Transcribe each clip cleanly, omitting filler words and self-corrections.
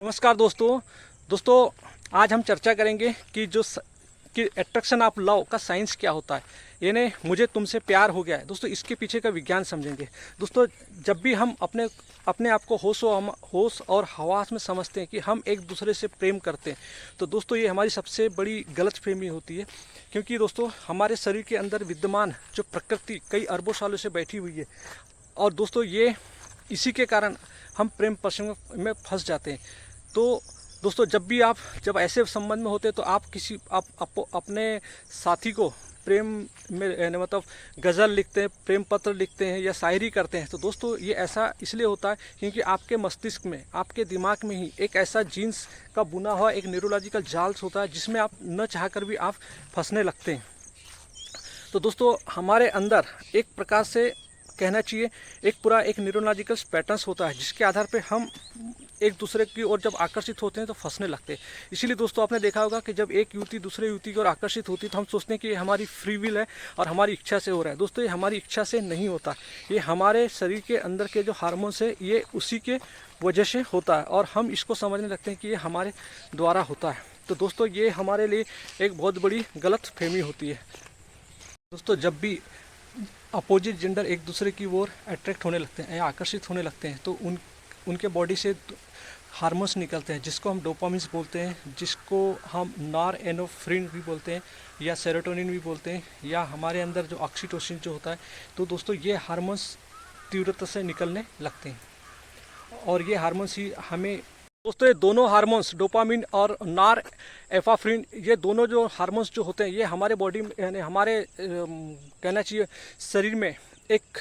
नमस्कार दोस्तों आज हम चर्चा करेंगे कि कि अट्रैक्शन ऑफ लव का साइंस क्या होता है। यानी मुझे तुमसे प्यार हो गया है दोस्तों, इसके पीछे का विज्ञान समझेंगे। दोस्तों जब भी हम अपने अपने आप को होश और हवास में समझते हैं कि हम एक दूसरे से प्रेम करते हैं, तो दोस्तों ये हमारी सबसे बड़ी गलतफहमी होती है। क्योंकि दोस्तों हमारे शरीर के अंदर विद्यमान जो प्रकृति कई अरबों सालों से बैठी हुई है, और दोस्तों ये इसी के कारण हम प्रेम प्रसंग में फंस जाते हैं। तो दोस्तों जब ऐसे संबंध में होते हैं तो आप अपने साथी को प्रेम में मतलब गज़ल लिखते हैं, प्रेम पत्र लिखते हैं या शायरी करते हैं। तो दोस्तों ये ऐसा इसलिए होता है क्योंकि आपके मस्तिष्क में, आपके दिमाग में ही एक ऐसा जीन्स का बुना हुआ एक न्यूरोलॉजिकल जाल होता है जिसमें आप न चाहकर भी आप फंसने लगते हैं। तो दोस्तों हमारे अंदर एक प्रकार से कहना चाहिए एक न्यूरोलॉजिकल पैटर्न्स होता है जिसके आधार पे हम एक दूसरे की ओर जब आकर्षित होते हैं तो फंसने लगते हैं। इसीलिए दोस्तों आपने देखा होगा कि जब एक युवती दूसरे युवती की ओर आकर्षित होती है तो हम सोचते हैं कि ये हमारी फ्री विल है और हमारी इच्छा से हो रहा है। दोस्तों ये हमारी इच्छा से नहीं होता, ये हमारे शरीर के अंदर के जो हार्मोन्स है ये उसी के वजह से होता है, और हम इसको समझने लगते हैं कि ये हमारे द्वारा होता है। तो दोस्तों ये हमारे लिए एक बहुत बड़ी गलत फहमी होती है। दोस्तों जब भी अपोजिट जेंडर एक दूसरे की ओर अट्रैक्ट होने लगते हैं या आकर्षित होने लगते हैं तो उनके बॉडी से हार्मोन्स निकलते हैं जिसको हम डोपामिन्स बोलते हैं, जिसको हम नॉरएपिनेफ्रिन भी बोलते हैं या सेरोटोनिन भी बोलते हैं, या हमारे अंदर जो ऑक्सीटोसिन जो होता है। तो दोस्तों ये हार्मोन्स तीव्रता से निकलने लगते हैं, और ये हार्मोन्स ही हमें दोस्तों ये दोनों हार्मोन्स डोपामिन और नॉरएपिनेफ्रिन, ये दोनों जो हार्मोन्स जो होते हैं ये हमारे बॉडी में यानी हमारे कहना चाहिए शरीर में एक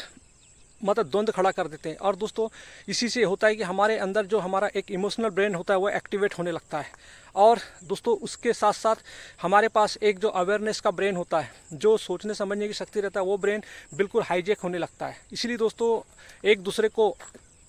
मतलब द्वंद्व खड़ा कर देते हैं। और दोस्तों इसी से होता है कि हमारे अंदर जो हमारा एक इमोशनल ब्रेन होता है वो एक्टिवेट होने लगता है, और दोस्तों उसके साथ साथ हमारे पास एक जो अवेयरनेस का ब्रेन होता है, जो सोचने समझने की शक्ति रहता है, वो ब्रेन बिल्कुल हाईजेक होने लगता है। इसलिए दोस्तों एक दूसरे को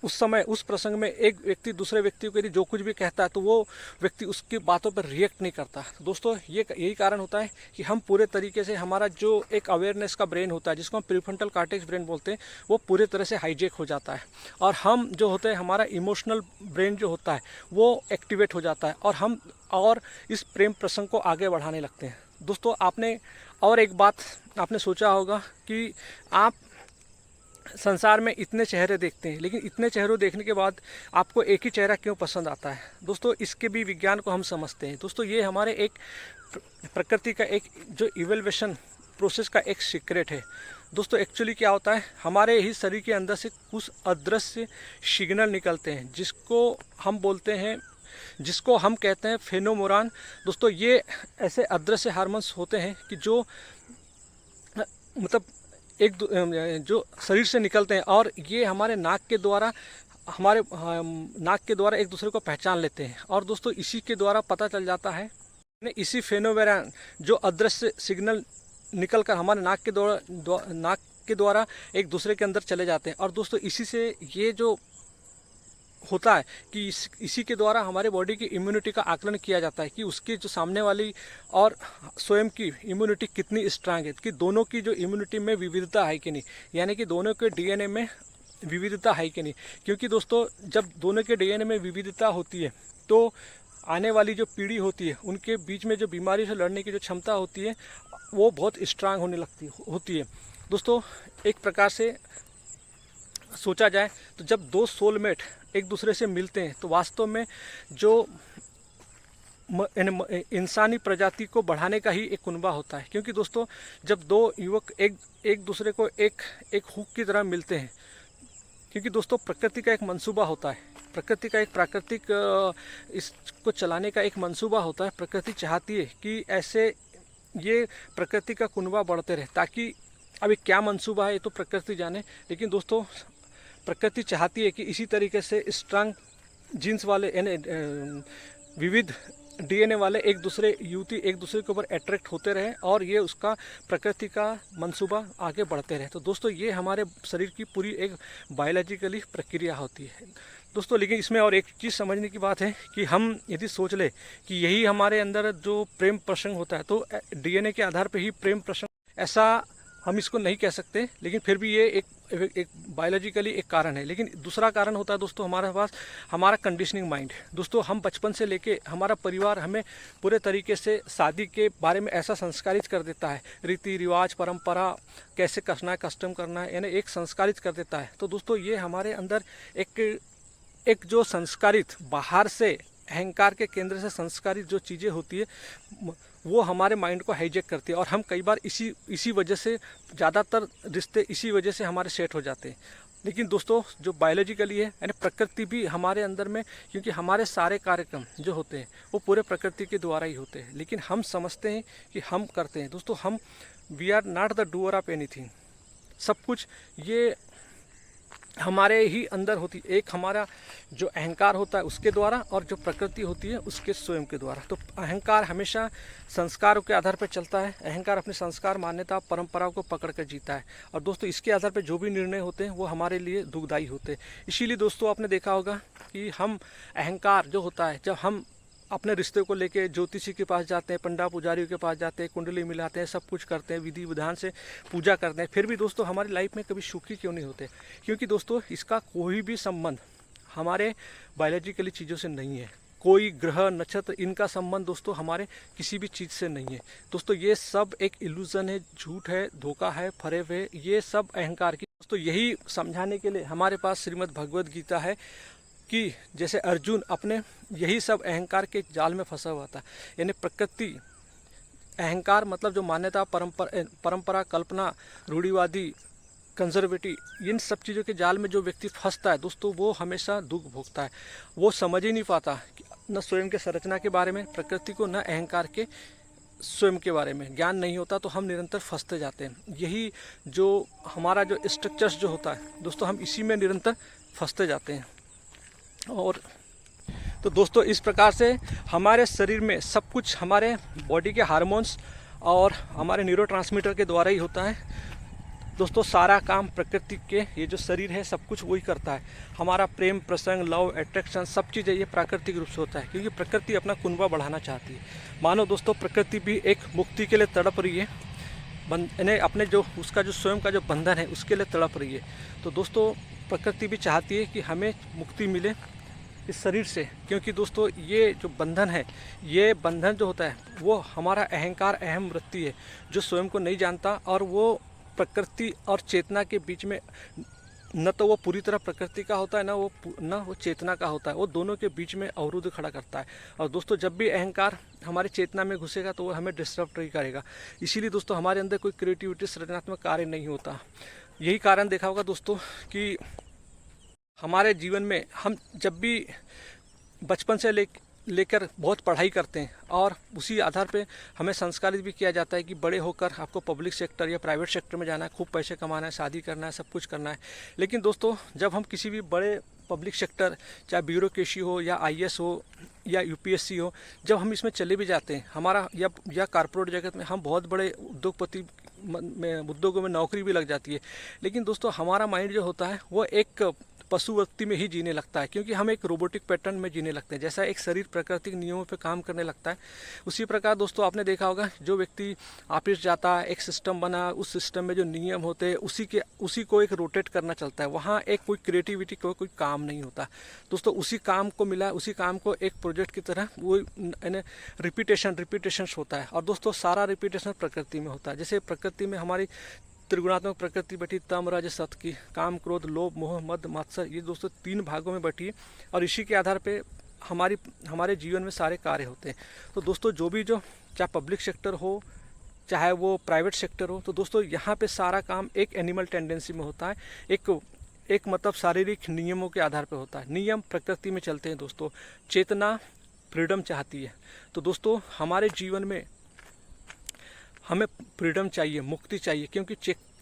उस समय उस प्रसंग में एक व्यक्ति दूसरे व्यक्ति को यदि जो कुछ भी कहता है तो वो व्यक्ति उसकी बातों पर रिएक्ट नहीं करता। दोस्तों यही कारण होता है कि हम पूरे तरीके से हमारा जो एक अवेयरनेस का ब्रेन होता है जिसको हम प्रीफ्रंटल कॉर्टेक्स ब्रेन बोलते हैं वो पूरे तरह से हाईजेक हो जाता है, और हम जो होते हैं हमारा इमोशनल ब्रेन जो होता है वो एक्टिवेट हो जाता है, और हम और इस प्रेम प्रसंग को आगे बढ़ाने लगते हैं। दोस्तों आपने और एक बात आपने सोचा होगा कि आप संसार में इतने चेहरे देखते हैं, लेकिन इतने चेहरों देखने के बाद आपको एक ही चेहरा क्यों पसंद आता है। दोस्तों इसके भी विज्ञान को हम समझते हैं। दोस्तों ये हमारे एक प्रकृति का एक जो इवोल्यूशन प्रोसेस का एक सीक्रेट है। दोस्तों एक्चुअली क्या होता है, हमारे ही शरीर के अंदर से कुछ अदृश्य सिग्नल निकलते हैं जिसको हम कहते हैं फेनोमोरान। दोस्तों ये ऐसे अदृश्य हार्मोन्स होते हैं कि जो मतलब जो शरीर से निकलते हैं, और ये हमारे नाक के द्वारा एक दूसरे को पहचान लेते हैं। और दोस्तों इसी के द्वारा पता चल जाता है, इसी फेनोमेरान जो अदृश्य सिग्नल निकलकर हमारे नाक के द्वारा एक दूसरे के अंदर चले जाते हैं। और दोस्तों इसी से ये जो होता है कि इसी के द्वारा हमारे बॉडी की इम्यूनिटी का आकलन किया जाता है कि उसकी जो सामने वाली और स्वयं की इम्यूनिटी कितनी स्ट्रांग है, कि दोनों की जो इम्यूनिटी में विविधता है कि नहीं, यानी कि दोनों के डीएनए में विविधता है कि नहीं। क्योंकि दोस्तों जब दोनों के डीएनए में विविधता होती है तो आने वाली जो पीढ़ी होती है उनके बीच में जो बीमारी से लड़ने की जो क्षमता होती है वो बहुत स्ट्रांग होने होती है। दोस्तों एक प्रकार से सोचा जाए तो जब दो सोलमेट एक दूसरे से मिलते हैं तो वास्तव में जो इंसानी प्रजाति को बढ़ाने का ही एक कुनबा होता है। क्योंकि दोस्तों जब दो युवक एक दूसरे को एक हुक की तरह मिलते हैं, क्योंकि दोस्तों प्रकृति का एक मंसूबा होता है, प्रकृति का एक प्राकृतिक इसको चलाने का एक मंसूबा होता है। प्रकृति चाहती है कि ऐसे ये प्रकृति का कुनबा बढ़ते रहे, ताकि अभी क्या मंसूबा है ये तो प्रकृति जाने, लेकिन दोस्तों प्रकृति चाहती है कि इसी तरीके से स्ट्रांग जीन्स वाले यानी विविध डीएनए वाले एक दूसरे के ऊपर अट्रैक्ट होते रहे, और ये उसका प्रकृति का मंसूबा आगे बढ़ते रहे। तो दोस्तों ये हमारे शरीर की पूरी एक बायोलॉजिकली प्रक्रिया होती है दोस्तों। लेकिन इसमें और एक चीज़ समझने की बात है कि हम यदि सोच ले कि यही हमारे अंदर जो प्रेम प्रसंग होता है तो डीएनए के आधार पर ही प्रेम प्रसंग ऐसा हम इसको नहीं कह सकते, लेकिन फिर भी ये एक बायोलॉजिकली एक कारण है। लेकिन दूसरा कारण होता है दोस्तों हमारे पास हमारा कंडीशनिंग माइंड। दोस्तों हम बचपन से लेके हमारा परिवार हमें पूरे तरीके से शादी के बारे में ऐसा संस्कारित कर देता है, रीति रिवाज परंपरा कैसे करना है, कस्टम करना है, यानी एक संस्कारित कर देता है। तो दोस्तों ये हमारे अंदर एक जो संस्कारित बाहर से अहंकार के केंद्र से संस्कारित जो चीज़ें होती है वो हमारे माइंड को हाईजैक करती है, और हम कई बार इसी वजह से ज़्यादातर रिश्ते इसी वजह से हमारे सेट हो जाते हैं। लेकिन दोस्तों जो बायोलॉजिकली है यानी प्रकृति भी हमारे अंदर में, क्योंकि हमारे सारे कार्यक्रम जो होते हैं वो पूरे प्रकृति के द्वारा ही होते हैं, लेकिन हम समझते हैं कि हम करते हैं। दोस्तों हम we are not the doer of anything. सब कुछ ये हमारे ही अंदर होती, एक हमारा जो अहंकार होता है उसके द्वारा, और जो प्रकृति होती है उसके स्वयं के द्वारा। तो अहंकार हमेशा संस्कारों के आधार पर चलता है। अहंकार अपने संस्कार मान्यता परंपराओं को पकड़ कर जीता है, और दोस्तों इसके आधार पर जो भी निर्णय होते हैं वो हमारे लिए दुखदायी होते हैं। इसीलिए दोस्तों आपने देखा होगा कि हम अहंकार जो होता है, जब हम अपने रिश्ते को लेके ज्योतिषी के पास जाते हैं, पंडा पुजारियों के पास जाते हैं, कुंडली मिलाते हैं, सब कुछ करते हैं, विधि विधान से पूजा करते हैं, फिर भी दोस्तों हमारी लाइफ में कभी सुखी क्यों नहीं होते? क्योंकि दोस्तों इसका कोई भी संबंध हमारे बायोलॉजिकली चीज़ों से नहीं है। कोई ग्रह नक्षत्र इनका संबंध दोस्तों हमारे किसी भी चीज़ से नहीं है। दोस्तों ये सब एक इल्यूजन है, झूठ है, धोखा है, फरेब है, ये सब अहंकार की। दोस्तों यही समझाने के लिए हमारे पास श्रीमद् भगवद गीता है कि जैसे अर्जुन अपने यही सब अहंकार के जाल में फंसा हुआ था, यानी प्रकृति अहंकार मतलब जो मान्यता परंपरा कल्पना रूढ़िवादी कंजर्वेटिव इन सब चीज़ों के जाल में जो व्यक्ति फंसता है दोस्तों वो हमेशा दुख भोगता है। वो समझ ही नहीं पाता न स्वयं के संरचना के बारे में प्रकृति को, न अहंकार के स्वयं के बारे में ज्ञान नहीं होता, तो हम निरंतर फंसते जाते हैं। यही जो हमारा जो स्ट्रक्चर्स जो होता है दोस्तों हम इसी में निरंतर फंसते जाते हैं। और तो दोस्तों इस प्रकार से हमारे शरीर में सब कुछ हमारे बॉडी के हार्मोन्स और हमारे न्यूरोट्रांसमीटर के द्वारा ही होता है। दोस्तों सारा काम प्रकृति के ये जो शरीर है सब कुछ वही करता है। हमारा प्रेम प्रसंग लव अट्रैक्शन सब चीज़ें ये प्राकृतिक रूप से होता है, क्योंकि प्रकृति अपना कुनबा बढ़ाना चाहती है। मानो दोस्तों प्रकृति भी एक मुक्ति के लिए तड़प रही है, यानी अपने जो उसका जो स्वयं का जो बंधन है उसके लिए तड़प रही है। तो दोस्तों प्रकृति भी चाहती है कि हमें मुक्ति मिले इस शरीर से, क्योंकि दोस्तों ये जो बंधन है, ये बंधन जो होता है वो हमारा अहंकार अहम वृत्ति है जो स्वयं को नहीं जानता, और वो प्रकृति और चेतना के बीच में न तो वो पूरी तरह प्रकृति का होता है न वो चेतना का होता है, वो दोनों के बीच में अवरुद्ध खड़ा करता है। और दोस्तों जब भी अहंकार हमारी चेतना में घुसेगा तो वो हमें डिस्टर्ब नहीं करेगा। इसीलिए दोस्तों हमारे अंदर कोई क्रिएटिविटी सृजनात्मक कार्य नहीं होता। यही कारण देखा होगा दोस्तों कि हमारे जीवन में हम जब भी बचपन से लेकर बहुत पढ़ाई करते हैं, और उसी आधार पे हमें संस्कारित भी किया जाता है कि बड़े होकर आपको पब्लिक सेक्टर या प्राइवेट सेक्टर में जाना है, खूब पैसे कमाना है, शादी करना है, सब कुछ करना है। लेकिन दोस्तों जब हम किसी भी बड़े पब्लिक सेक्टर चाहे ब्यूरोक्रेसी हो या IAS हो या UPSC हो, जब हम इसमें चले भी जाते हैं हमारा या कॉर्पोरेट जगत में हम बहुत बड़े उद्योगपति में उद्योगों में नौकरी भी लग जाती है, लेकिन दोस्तों हमारा माइंड जो होता है वो एक पशुवृत्ति में ही जीने लगता है, क्योंकि हम एक रोबोटिक पैटर्न में जीने लगते हैं। जैसा एक शरीर प्राकृतिक नियमों पे काम करने लगता है, उसी प्रकार दोस्तों आपने देखा होगा जो व्यक्ति ऑफिस जाता है, एक सिस्टम बना, उस सिस्टम में जो नियम होते हैं उसी को एक रोटेट करना चलता है। वहाँ एक कोई क्रिएटिविटी कोई काम नहीं होता दोस्तों। उसी काम को मिला, उसी काम को एक प्रोजेक्ट की तरह वो रिपीटेशन होता है। और दोस्तों सारा रिपीटेशन प्रकृति में होता है। जैसे प्रकृति में हमारी त्रिगुणात्मक प्रकृति बैठी, तम रज सत की, काम क्रोध लोभ मोह मद मात्सर, ये दोस्तों 3 भागों में बैठी है, और इसी के आधार पे हमारे जीवन में सारे कार्य होते हैं। तो दोस्तों जो चाहे पब्लिक सेक्टर हो चाहे वो प्राइवेट सेक्टर हो, तो दोस्तों यहाँ पे सारा काम एक एनिमल टेंडेंसी में होता है, एक मतलब शारीरिक नियमों के आधार पर होता है। नियम प्रकृति में चलते हैं दोस्तों। चेतना फ्रीडम चाहती है। तो दोस्तों हमारे जीवन में हमें फ्रीडम चाहिए, मुक्ति चाहिए, क्योंकि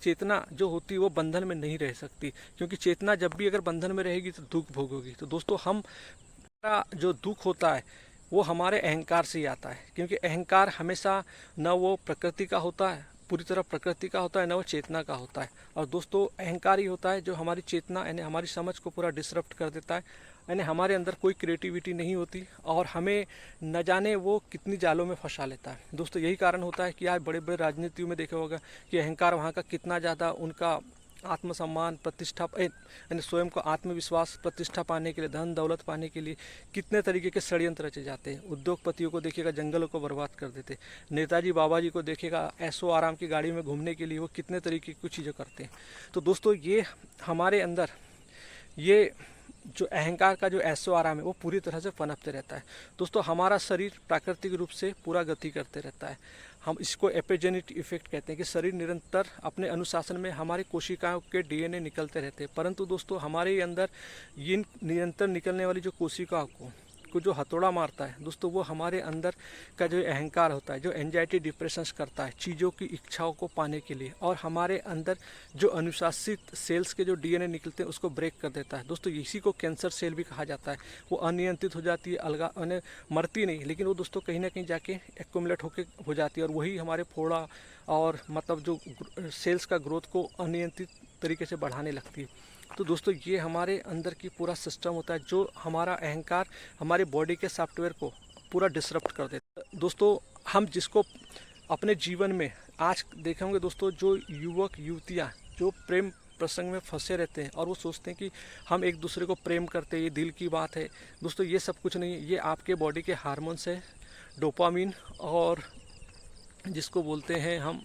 चेतना जो होती है वो बंधन में नहीं रह सकती, क्योंकि चेतना जब भी अगर बंधन में रहेगी तो दुख भोगोगी। तो दोस्तों हमारा जो दुख होता है वो हमारे अहंकार से ही आता है, क्योंकि अहंकार हमेशा न वो प्रकृति का होता है, पूरी तरह प्रकृति का होता है, न वो चेतना का होता है। और दोस्तों अहंकार ही होता है जो हमारी चेतना यानी हमारी समझ को पूरा डिसरप्ट कर देता है, यानी हमारे अंदर कोई क्रिएटिविटी नहीं होती और हमें न जाने वो कितनी जालों में फंसा लेता है। दोस्तों यही कारण होता है कि आज बड़े बड़े राजनीतियों में देखा होगा कि अहंकार वहाँ का कितना ज़्यादा, उनका आत्मसम्मान, प्रतिष्ठा, यानी स्वयं को आत्मविश्वास, प्रतिष्ठा पाने के लिए, धन दौलत पाने के लिए कितने तरीके के षड्यंत्र रचे जाते हैं। उद्योगपतियों को देखिएगा जंगलों को बर्बाद कर देते, नेताजी बाबा जी को देखिएगा ऐशो आराम की गाड़ी में घूमने के लिए वो कितने तरीके की चीज़ें करते हैं। तो दोस्तों ये हमारे अंदर ये जो अहंकार का जो ऐशो आराम है वो पूरी तरह से पनपते रहता है। दोस्तों हमारा शरीर प्राकृतिक रूप से पूरा गति करते रहता है। हम इसको एपिजेनेटिक इफेक्ट कहते हैं कि शरीर निरंतर अपने अनुशासन में, हमारी कोशिकाओं के डीएनए निकलते रहते हैं, परंतु दोस्तों हमारे अंदर इन निरंतर निकलने वाली जो कोशिकाओं को जो हथौड़ा मारता है दोस्तों, वो हमारे अंदर का जो अहंकार होता है, जो एंजाइटी डिप्रेशंस करता है चीज़ों की इच्छाओं को पाने के लिए, और हमारे अंदर जो अनुशासित सेल्स के जो डीएनए निकलते हैं उसको ब्रेक कर देता है। दोस्तों इसी को कैंसर सेल भी कहा जाता है। वो अनियंत्रित हो जाती है, अलगा मरती नहीं, लेकिन वो दोस्तों कहीं ना कहीं जाके एक्यूमुलेट होके हो जाती है और वही हमारे फोड़ा और मतलब जो सेल्स का ग्रोथ को अनियंत्रित तरीके से बढ़ाने लगती है। तो दोस्तों ये हमारे अंदर की पूरा सिस्टम होता है जो हमारा अहंकार हमारे बॉडी के सॉफ्टवेयर को पूरा डिसरप्ट कर देता है। दोस्तों हम जिसको अपने जीवन में आज देखे होंगे दोस्तों, जो युवक युवतियाँ जो प्रेम प्रसंग में फंसे रहते हैं और वो सोचते हैं कि हम एक दूसरे को प्रेम करते हैं, ये दिल की बात है। दोस्तों ये सब कुछ नहीं है, ये आपके बॉडी के हार्मोन्स है, डोपामिन और जिसको बोलते हैं हम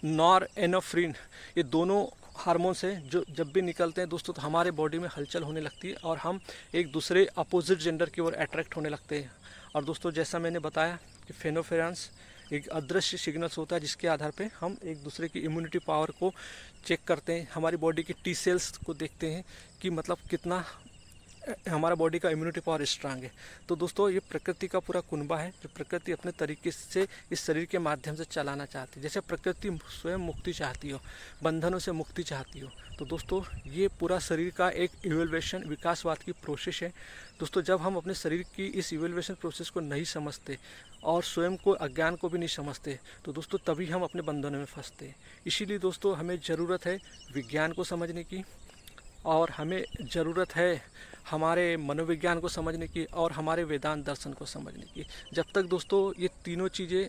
नॉरएपिनेफ्रिन, ये दोनों हार्मोन्स हैं जो जब भी निकलते हैं दोस्तों तो हमारे बॉडी में हलचल होने लगती है और हम एक दूसरे अपोजिट जेंडर की ओर अट्रैक्ट होने लगते हैं। और दोस्तों जैसा मैंने बताया कि फेनोफेरेंस एक अदृश्य सिग्नल्स होता है जिसके आधार पे हम एक दूसरे की इम्यूनिटी पावर को चेक करते हैं, हमारी बॉडी के टी सेल्स को देखते हैं कि मतलब कितना हमारा बॉडी का इम्यूनिटी पावर स्ट्रांग है। तो दोस्तों ये प्रकृति का पूरा कुनबा है जो प्रकृति अपने तरीके से इस शरीर के माध्यम से चलाना चाहती है। जैसे प्रकृति स्वयं मुक्ति चाहती हो, बंधनों से मुक्ति चाहती हो, तो दोस्तों ये पूरा शरीर का एक इवोल्यूशन, विकासवाद की प्रोसेस है। दोस्तों जब हम अपने शरीर की इस इवोल्यूशन प्रोसेस को नहीं समझते और स्वयं को, अज्ञान को भी नहीं समझते, तो दोस्तों तभी हम अपने बंधनों में फंसते हैं। इसीलिए दोस्तों हमें ज़रूरत है विज्ञान को समझने की, और हमें ज़रूरत है हमारे मनोविज्ञान को समझने की और हमारे वेदांत दर्शन को समझने की। जब तक दोस्तों ये तीनों चीज़ें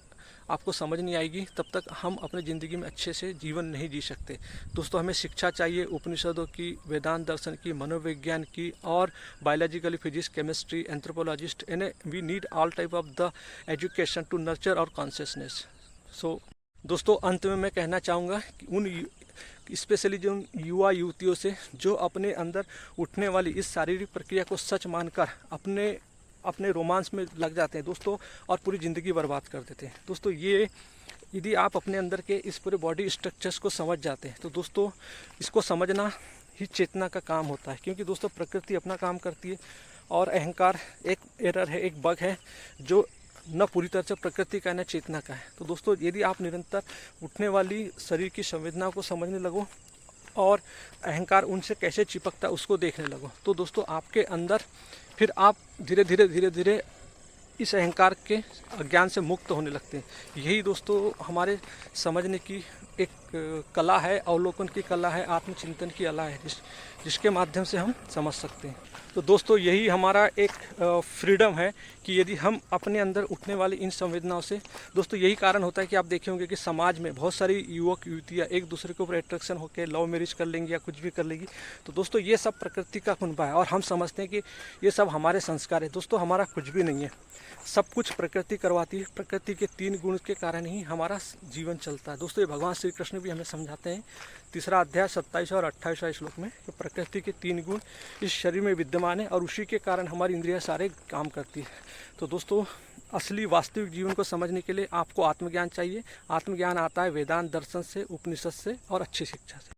आपको समझ नहीं आएगी तब तक हम अपनी ज़िंदगी में अच्छे से जीवन नहीं जी सकते। दोस्तों हमें शिक्षा चाहिए उपनिषदों की, वेदांत दर्शन की, मनोविज्ञान की और बायोलॉजिकली फिजिक्स, केमिस्ट्री, एंथ्रोपोलॉजिस्ट, यानी we need all type of the education to nurture और कॉन्शियसनेस। सो दोस्तों अंत में मैं कहना चाहूँगा कि उन स्पेशली जो युवा युवतियों से जो अपने अंदर उठने वाली इस शारीरिक प्रक्रिया को सच मानकर अपने रोमांस में लग जाते हैं दोस्तों और पूरी ज़िंदगी बर्बाद कर देते हैं। दोस्तों ये यदि आप अपने अंदर के इस पूरे बॉडी स्ट्रक्चर्स को समझ जाते हैं तो दोस्तों इसको समझना ही चेतना का काम होता है, क्योंकि दोस्तों प्रकृति अपना काम करती है और अहंकार एक एरर है, एक बग है जो न पूरी तरह से प्रकृति का न चेतना का है। तो दोस्तों यदि आप निरंतर उठने वाली शरीर की संवेदनाओं को समझने लगो और अहंकार उनसे कैसे चिपकता है उसको देखने लगो, तो दोस्तों आपके अंदर फिर आप धीरे धीरे इस अहंकार के अज्ञान से मुक्त होने लगते हैं। यही दोस्तों हमारे समझने की एक कला है, अवलोकन की कला है, आत्मचिंतन की कला है जिसके माध्यम से हम समझ सकते हैं। तो दोस्तों यही हमारा एक फ्रीडम है कि यदि हम अपने अंदर उठने वाली इन संवेदनाओं से, दोस्तों यही कारण होता है कि आप देखे होंगे कि समाज में बहुत सारी युवक युवतियाँ एक दूसरे के ऊपर अट्रैक्शन होकर लव मैरिज कर लेंगी या कुछ भी कर लेंगी। तो दोस्तों ये सब प्रकृति का कुनबा है और हम समझते हैं कि ये सब हमारे संस्कार है। दोस्तों हमारा कुछ भी नहीं है, सब कुछ प्रकृति करवाती है। प्रकृति के 3 गुण के कारण ही हमारा जीवन चलता है। दोस्तों ये भगवान श्री कृष्ण भी हमें समझाते हैं 3रा अध्याय 27 और 28 श्लोक में कि प्रकृति के 3 गुण इस शरीर में विद्यमान है और उसी के कारण हमारी इंद्रियां सारे काम करती है। तो दोस्तों असली वास्तविक जीवन को समझने के लिए आपको आत्मज्ञान चाहिए। आत्मज्ञान आता है वेदांत दर्शन से, उपनिषद से और अच्छी शिक्षा से।